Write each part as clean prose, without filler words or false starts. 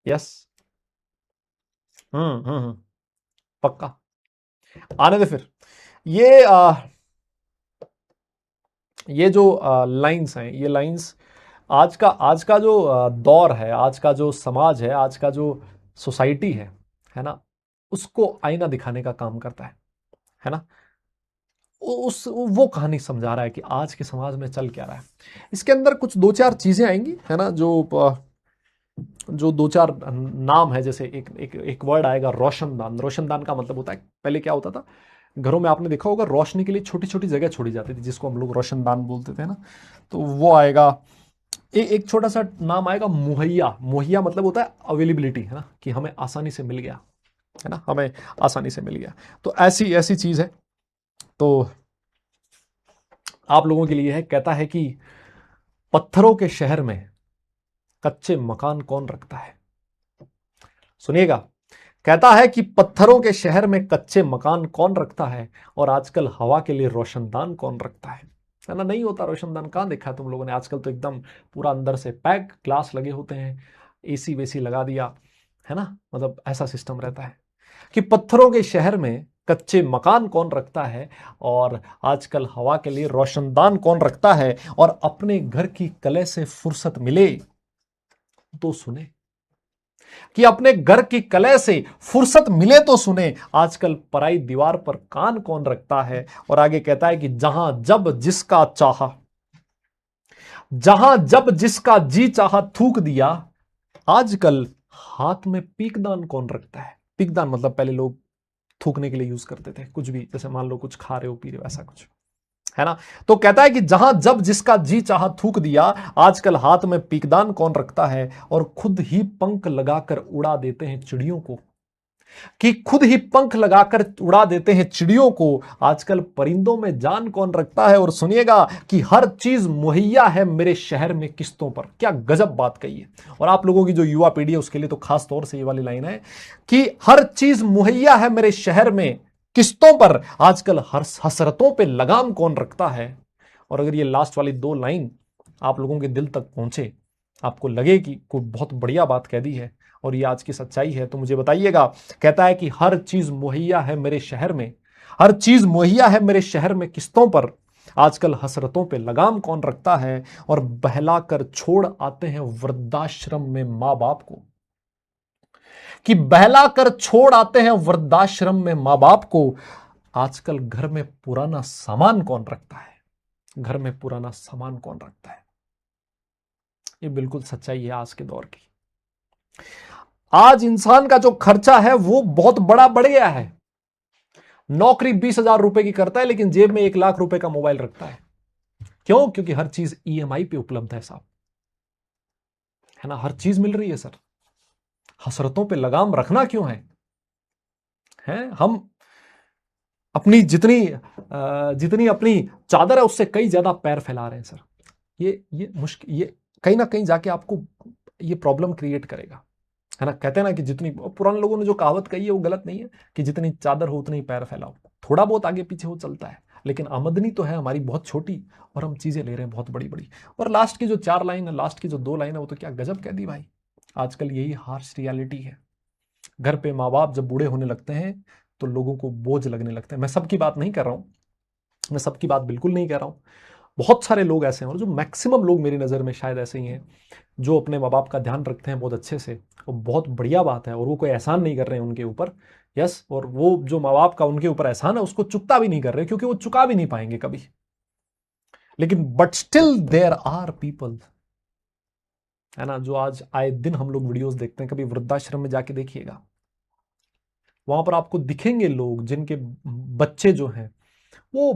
Yes. पक्का। आने दे फिर। ये ये जो लाइंस हैं, ये लाइंस आज का जो दौर है, आज का जो समाज है, आज का जो सोसाइटी है ना, उसको आईना दिखाने का काम करता है ना। उस वो कहानी समझा रहा है कि आज के समाज में चल क्या रहा है। इसके अंदर कुछ दो चार चीजें आएंगी, है ना, जो दो चार नाम है। जैसे एक एक एक वर्ड आएगा, रोशनदान। रोशनदान का मतलब होता है, पहले क्या होता था, घरों में आपने देखा होगा रोशनी के लिए छोटी छोटी जगह छोड़ी जाती थी, जिसको हम लोग रोशनदान बोलते थे ना। तो वो आएगा। एक छोटा सा नाम आएगा, मुहैया। मुहैया मतलब होता है अवेलेबिलिटी, है ना, कि हमें आसानी से मिल गया, है ना, हमें आसानी से मिल गया। तो ऐसी ऐसी चीज है। तो आप लोगों के लिए है, कहता है कि पत्थरों के शहर में कच्चे मकान कौन रखता है। सुनिएगा। कहता है कि पत्थरों के शहर में कच्चे मकान कौन रखता है, और आजकल हवा के लिए रोशनदान कौन रखता है ना। नहीं होता रोशनदान, कहां देखा है तुम लोगों ने। आजकल तो एकदम पूरा अंदर से पैक ग्लास लगे होते हैं, एसी वेसी लगा दिया, है ना। मतलब ऐसा सिस्टम रहता है कि पत्थरों के शहर में कच्चे मकान कौन रखता है, और आजकल हवा के लिए रोशनदान कौन रखता है। और अपने घर की कले से फुर्सत मिले तो सुने, कि अपने घर की कलह से फुर्सत मिले तो सुने, आजकल पराई दीवार पर कान कौन रखता है। और आगे कहता है कि जहां जब जिसका चाहा, जहां जब जिसका जी चाहा थूक दिया, आजकल हाथ में पीकदान कौन रखता है। पीकदान मतलब पहले लोग थूकने के लिए यूज करते थे, कुछ भी, जैसे मान लो कुछ खा रहे हो पी रहे हो ऐसा कुछ, है ना। तो कहता है कि जहां जब जिसका जी चाहा थूक दिया, आजकल हाथ में पीकदान कौन रखता है। और खुद ही पंख लगाकर उड़ा देते हैं चिड़ियों को, कि खुद ही पंख लगाकर उड़ा देते हैं चिड़ियों को, आजकल परिंदों में जान कौन रखता है। और सुनिएगा कि हर चीज मुहैया है मेरे शहर में किस्तों पर। क्या गजब बात कही है। और आप लोगों की जो युवा पीढ़ी है उसके लिए तो खास तौर से ये वाली लाइन है कि हर चीज मुहैया है मेरे शहर में किस्तों पर, आजकल हर हसरतों पे लगाम कौन रखता है। और अगर ये लास्ट वाली दो लाइन आप लोगों के दिल तक पहुंचे, आपको लगे कि कोई बहुत बढ़िया बात कह दी है और ये आज की सच्चाई है, तो मुझे बताइएगा। कहता है कि हर चीज मुहैया है मेरे शहर में, हर चीज मुहैया है मेरे शहर में किस्तों पर, आजकल हसरतों पे लगाम कौन रखता है। और बहला कर छोड़ आते हैं वृद्धाश्रम में मां बाप को, कि बहला कर छोड़ आते हैं वृद्धाश्रम में मां बाप को, आजकल घर में पुराना सामान कौन रखता है। घर में पुराना सामान कौन रखता है। ये बिल्कुल सच्चाई है आज के दौर की। आज इंसान का जो खर्चा है वो बहुत बड़ा बढ़ गया है। नौकरी 20,000 रुपए की करता है लेकिन जेब में 1 लाख रुपए का मोबाइल रखता है। क्यों? क्योंकि हर चीज ईएमआई पे उपलब्ध है साहब, है ना, हर चीज मिल रही है सर। हसरतों पे लगाम रखना क्यों है हम अपनी जितनी अपनी चादर है उससे कई ज्यादा पैर फैला रहे हैं सर। ये मुश्किल, ये कहीं ना कहीं जाके आपको ये प्रॉब्लम क्रिएट करेगा, है ना। कहते हैं ना कि जितनी, पुराने लोगों ने जो कहावत कही है वो गलत नहीं है, कि जितनी चादर हो उतनी पैर फैलाओ। थोड़ा बहुत आगे पीछे हो चलता है, लेकिन आमदनी तो है हमारी बहुत छोटी, और हम चीजें ले रहे हैं बहुत बड़ी बड़ी। और लास्ट की जो 4 लाइन है, लास्ट की जो 2 लाइन है, वो तो क्या गजब कह दी भाई। आजकल यही हार्श रियलिटी है। घर पे माँ बाप जब बूढ़े होने लगते हैं तो लोगों को बोझ लगने लगते हैं। मैं सबकी बात नहीं कर रहा हूं, मैं सबकी बात बिल्कुल नहीं कह रहा हूं। बहुत सारे लोग ऐसे हैं, और जो मैक्सिमम लोग मेरी नज़र में शायद ऐसे ही हैं, जो अपने माँ बाप का ध्यान रखते हैं बहुत अच्छे से। वो बहुत बढ़िया बात है, और वो कोई एहसान नहीं कर रहे हैं उनके ऊपर। यस, और वो जो माँ बाप का उनके ऊपर एहसान है उसको चुकता भी नहीं कर रहे, क्योंकि वो चुका भी नहीं पाएंगे कभी। लेकिन but still there are people, है ना, जो आज आए दिन हम लोग वीडियोस देखते हैं। कभी वृद्धाश्रम में जाके देखिएगा, वहां पर आपको दिखेंगे लोग जिनके बच्चे जो हैं वो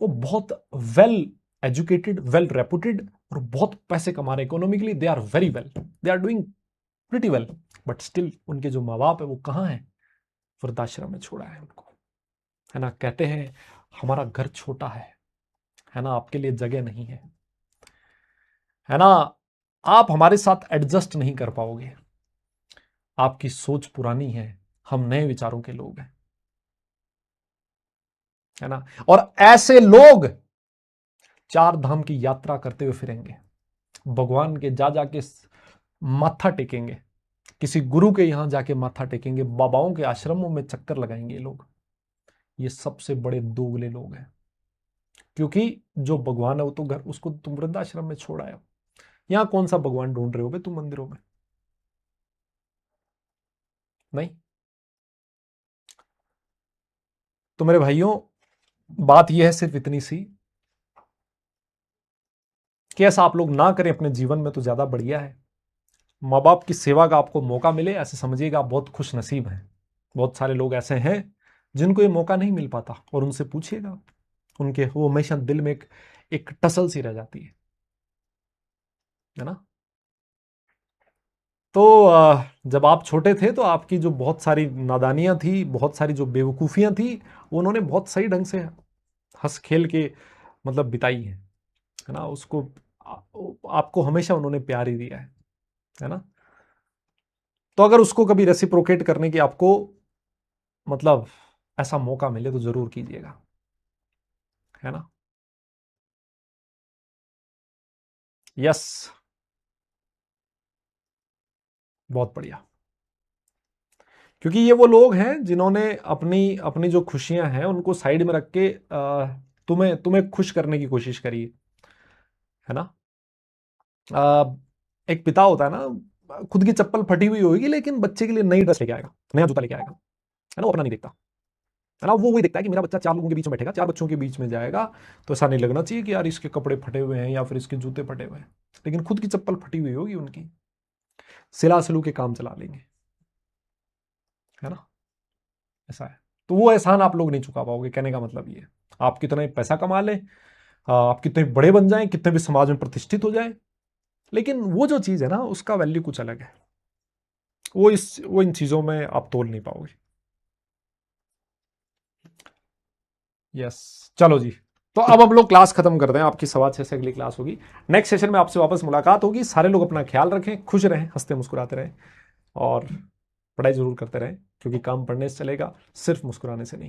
वो बहुत वेल एजुकेटेड, वेल रेपुटेड, और बहुत पैसे कमा रहे, economically they are very well, they are doing pretty well. But still उनके जो माँ बाप है वो कहाँ है? वृद्धाश्रम में छोड़ा है उनको, है ना। कहते हैं हमारा घर छोटा है ना, आपके लिए जगह नहीं है ना, आप हमारे साथ एडजस्ट नहीं कर पाओगे, आपकी सोच पुरानी है, हम नए विचारों के लोग हैं, है ना। और ऐसे लोग 4 धाम की यात्रा करते हुए फिरेंगे, भगवान के जा जाके माथा टेकेंगे, किसी गुरु के यहां जाके माथा टेकेंगे, बाबाओं के आश्रमों में चक्कर लगाएंगे ये लोग। ये सबसे बड़े दोगले लोग हैं, क्योंकि जो भगवान है वो तो घर, उसको तुम वृद्धाश्रम में छोड़ आए हो। यहां कौन सा भगवान ढूंढ रहे हो बे तुम मंदिरों में? नहीं। तो मेरे भाइयों, बात यह है सिर्फ इतनी सी कि ऐसा आप लोग ना करें अपने जीवन में तो ज्यादा बढ़िया है। माँ बाप की सेवा का आपको मौका मिले, ऐसे समझिएगा आप बहुत खुश नसीब हैं। बहुत सारे लोग ऐसे हैं जिनको ये मौका नहीं मिल पाता, और उनसे पूछिएगा, उनके वो हमेशा दिल में एक टसल सी रह जाती है ना। तो जब आप छोटे थे तो आपकी जो बहुत सारी नादानियां थी, बहुत सारी जो बेवकूफ़ियां थी, वो उन्होंने बहुत सही ढंग से हंस खेल के मतलब बिताई है ना। उसको आपको हमेशा उन्होंने प्यार ही दिया है ना। तो अगर उसको कभी रेसिप्रोकेट करने की आपको मतलब ऐसा मौका मिले तो जरूर कीजिएगा, है ना। यस, बहुत बढ़िया। क्योंकि ये वो लोग हैं जिन्होंने अपनी अपनी जो खुशियां हैं उनको साइड में रख के तुम्हें तुम्हें खुश करने की कोशिश करी है ना। आ, एक पिता होता है ना, खुद की चप्पल फटी हुई होगी लेकिन बच्चे के लिए नई ड्रेस लेके आएगा, नया जूता लेके आएगा, है ना। वो अपना नहीं देखता, है ना। वो वही देखता है कि मेरा बच्चा चार लोगों के बीच में बैठेगा, चार बच्चों के बीच में जाएगा, तो ऐसा नहीं लगना चाहिए कि यार इसके कपड़े फटे हुए हैं या फिर इसके जूते फटे हुए हैं। लेकिन खुद की चप्पल फटी हुई होगी उनकी, सिला सिलू के काम चला लेंगे, है ना। ऐसा है। तो वो एहसान आप लोग नहीं चुका पाओगे, कहने का मतलब ये है। आप कितना ही पैसा कमा लें, आप कितने बड़े बन जाएं, कितने भी समाज में प्रतिष्ठित हो जाएं, लेकिन वो जो चीज है ना उसका वैल्यू कुछ अलग है। वो इन चीजों में आप तोल नहीं पाओगे। यस, चलो जी। तो अब हम लोग क्लास खत्म करते हैं, आपकी 6:15 से अगली क्लास होगी। नेक्स्ट सेशन में आपसे वापस मुलाकात होगी। सारे लोग अपना ख्याल रखें, खुश रहें, हंसते मुस्कुराते रहें, और पढ़ाई जरूर करते रहें, क्योंकि काम पढ़ने से चलेगा, सिर्फ मुस्कुराने से नहीं।